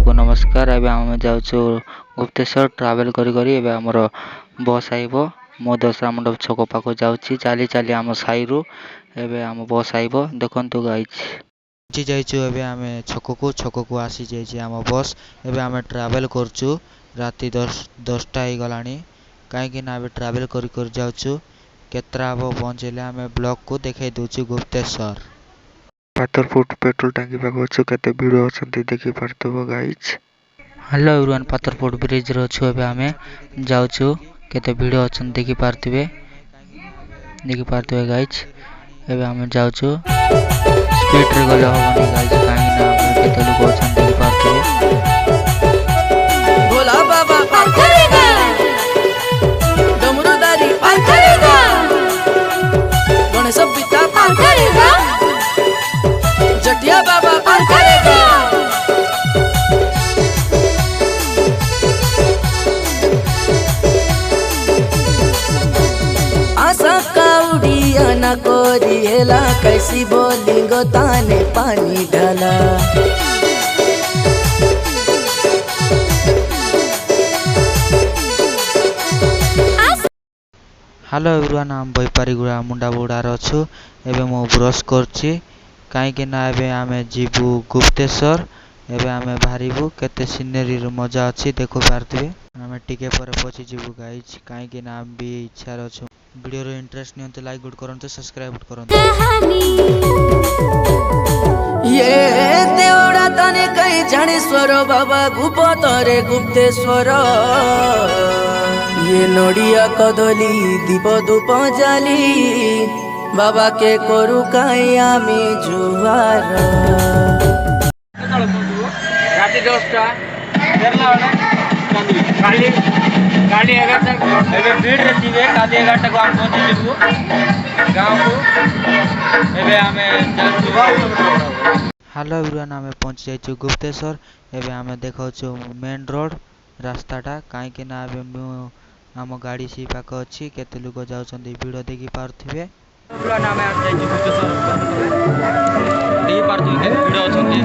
को नमस्कार। एबे हम जाउछु गुप्तेश्वर ट्रैवल करी करी एबे हमर बस आइबो। मो दसरा मंडप छक पाको जाउछि चाली चाली हम साइरु एबे हम बस आइबो देखंतु गाइस। जी जाइछु एबे हमें छक को आसी जाइछि हम बस एबे हमें ट्रैवल करछु राती 10टा ही गलानी काहे कि ना एबे ट्रैवल करी कर जाउछु केत्रा अब पहुंचले हमें ब्लॉक को देखाई दोछु गुप्तेश्वर। पाथरपुर पेट्रोल टांकी पाखु छु केते भीड़ अछंती देखि पारतबो गाइस। हेलो एवरीवन पाथरपुर ब्रिज रो छु एबे हमें जाउछु केते भीड़ अछन देखि पारतबे गाइस। एबे हमें जाउछु स्पीड रे गले होबनी गाइस काहे ना केते लोग अछन देखि पारतबे। भोला बाबा पार करेगा डमरूदारी पार करेगा गणेश पिता पार करेगा जटिया बाबा पार करेगा आशा काउडिया न कोरिएला कैसी बोली गो ताने पानी ढाला। हेलो एवरीवन हम बैपारी गुड़ा मुंडा बुड़ार अछु एबे मो ब्रश करछि काहे कि ना एबे हमें जीवु गुप्तेश्वर एबे हमें बाहरिबु केते सीनरी रो मजा अछि देखो पारतबे हमें टिके पर पहुंची जीवु गाइस काहे कि ना हम भी इच्छा अछु। वीडियो रो इंटरेस्ट नियंते लाइक गुड करंतु सब्सक्राइब करंतु। ये देवड़ा तने कई जानेश्वर बाबा गुप्तरे गुप्तेश्वर ये नोडिया कदली दीप धूप जाली बाबा के करू काई आमी जुवार राती 10टा फेरला वाला गाड़ी 11 तक एबे भीड़ रहतीबे काली 11 तक हम पहुंची जेबू गांव को एबे हमें जाछु। हेलो एवरीवन हमें पहुंच जाइछु गुप्तेश्वर एबे हमें देखौछु मेन रोड रास्ताटा काहे कि ना एबे हम गाड़ी सी पाक अछि केते लोग जाउछन्ती वीडियो देखि पारथिबे। पूरा नाम है जाइछु गुप्तेश्वर देखि पारथिबे केते वीडियो अछन्ती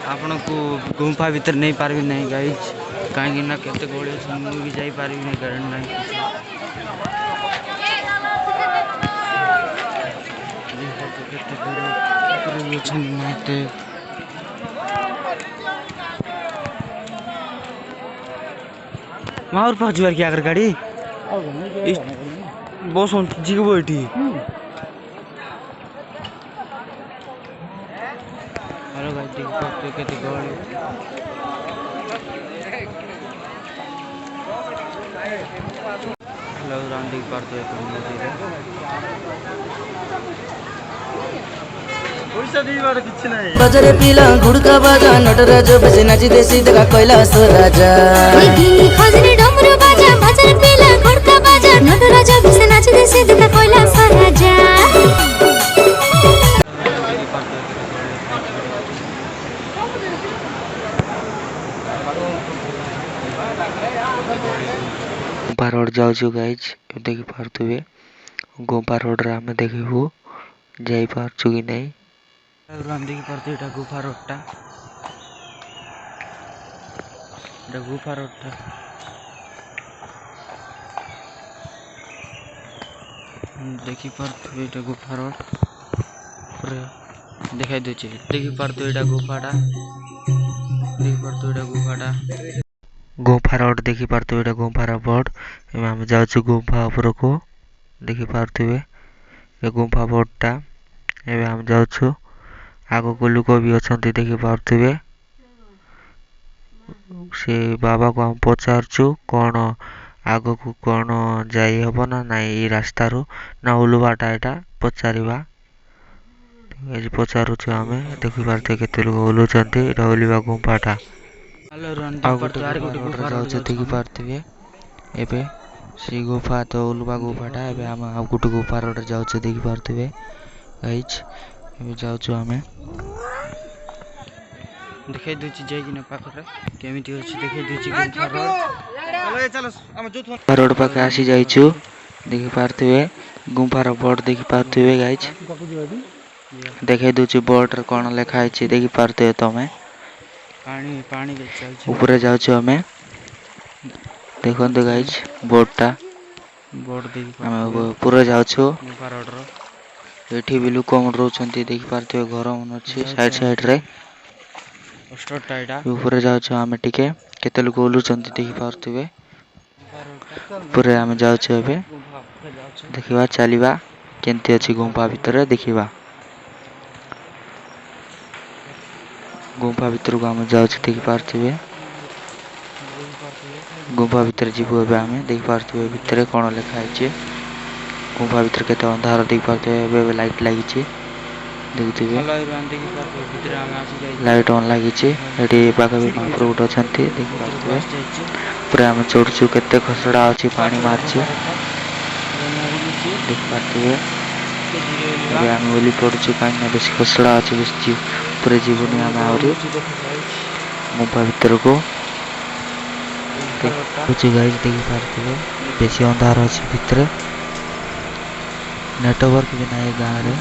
आपण को गुंफा भीतर नहीं पारबी नहीं गाइस कहीं ना केते गोले मुझे भी जाई पारबी नहीं कारण नहीं माहौर पहुंच बार क्या कर गाड़ी बस जी को बैठी हेलो गाइस देख सकते हो केते गोले हेलो राउंड देख पारते हो पैसा दीवार किछ नहीं बजरे पीला गुड़का बाजा नटराज बजे नाची देसी देखा कैलाश राजा खजरे डमरू बाजा बजरे पीला गुड़का बाजा नटराज बजे नाची देसी देखा कैलाश राजा। गोपा रोड जाउछु गाइस देखि पारथुबे गोपा रोड रा हम देखिबो जाई पारछु कि नहीं हम देखि पारथु एटा गुफा रोडटा देखि पारथु एटा गुफा रोड देखाई दूचे देखी पारतो एटा गुफाटा देखी पारतो एटा गुफाटा गुफा रोड देखी पारतो एटा गुफार बोर्ड एमे हम जाउछु गुफा ऊपर को देखी पारतुबे ए गुफा बोर्डटा एबे हम जाउछु आगो को लोक भी अछंती देखी पारतुबे से बाबा को हम पचारछु कोन आगो को कोन जाई हबो ना नाही ई रास्ता रो ना उलुबाटा एटा पचारिबा ए जे पचारुछु हमें देखि पारते केते लोक ओलुचंती एटा ओलिबा गुफाटा हेलो रन गुफा जाउछु देखि पारतुबे एबे सी गुफा तो उलुबा गुफाटा एबे हम आ गुटे गुफा रोड जाउछु देखि पारतुबे गाइस एबे जाउछु हमें देखाई दूची जाई कि ना पाखरे केमिति होछि देखाई दूची गुफा रोड चलो हम जोथ रोड पाके आसी जाइछु देखि पारतुबे गुफार बोर्ड देखि पारतुबे गाइस देखाई दूची बोर्ड रे कोन लिखा है देखि पारतुबे तमे पानी पानी के चलछि ऊपर जाउछु हमें देखन तो गाइस बोर्डटा बोर्ड देखि हम पूरा जाउछु गुफा रोड रो एठी भी लोक हम रहउछंती देखि पारतुबे घर मन अछि साइड रे स्टोरटा एटा ऊपर जाउछु हमें टिके केते लोक ओलुचंती देखि पारतुबे पूरे हम जाउछु एबे देखिबा चलीबा केनते अछि गुफा भीतर देखिबा गुफा भीतर को हम जाउछु देखि पारतुबे गुफा भीतर जीवो एबे हम देखि पारतुबे भीतर कोन लिखा है गुफा भीतर केते अंधार देखि पारतुबे एबे लाइट लागि छि देखिथिबे लाइट ऑन लागि छि एठी पाका भी महाप्रभु अछंती देखि पारतुबे पूरा हम चोरछु केते खसडा अछि पानी मारछि देखि पारतुबे एबे हम ओली पडछु काई ना बेसी खसडा अछि बेसी पूरे जीवनी हम आउरी गुफा भीतर को कुछ गाइस देखि पारतुबे बेसी अंधार अछि भीतर नेटवर्क भी नहीं गाँव रे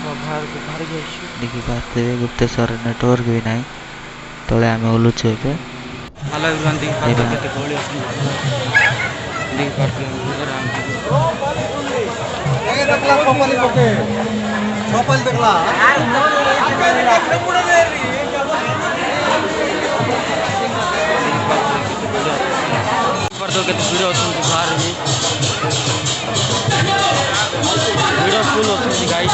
देखि पारते गुप्तेश्वर नेटवर्क भी नहीं तले आमे ओलुछु एबे हेलो एवरीवन देखि पारते केते गोली अछि देखि पारते ए देखला कपली पके कपल देखला पारते केते वीडियो अछि बाहर भी वीडियो फुल होती गाइस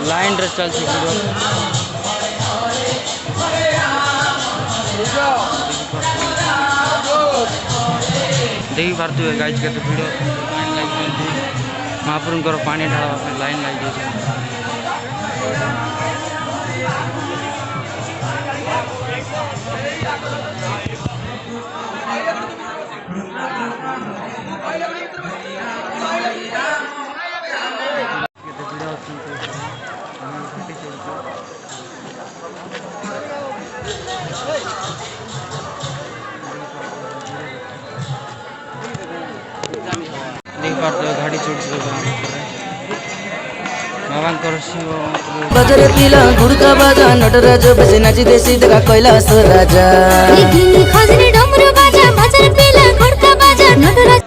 लाइन रे चल छी वीडियो देखि पारतु गाइस के वीडियो लाइन लाइक करती महाप्रभु को पानी ढाला लाइन लाइक दे गाड़ी बजर पिला गुड़का बाजा नटराज बजे नाची देसी देखा कैलाश राजा। खजरी डमरू बाजा भजन पिला गुड़का बाजा नटराज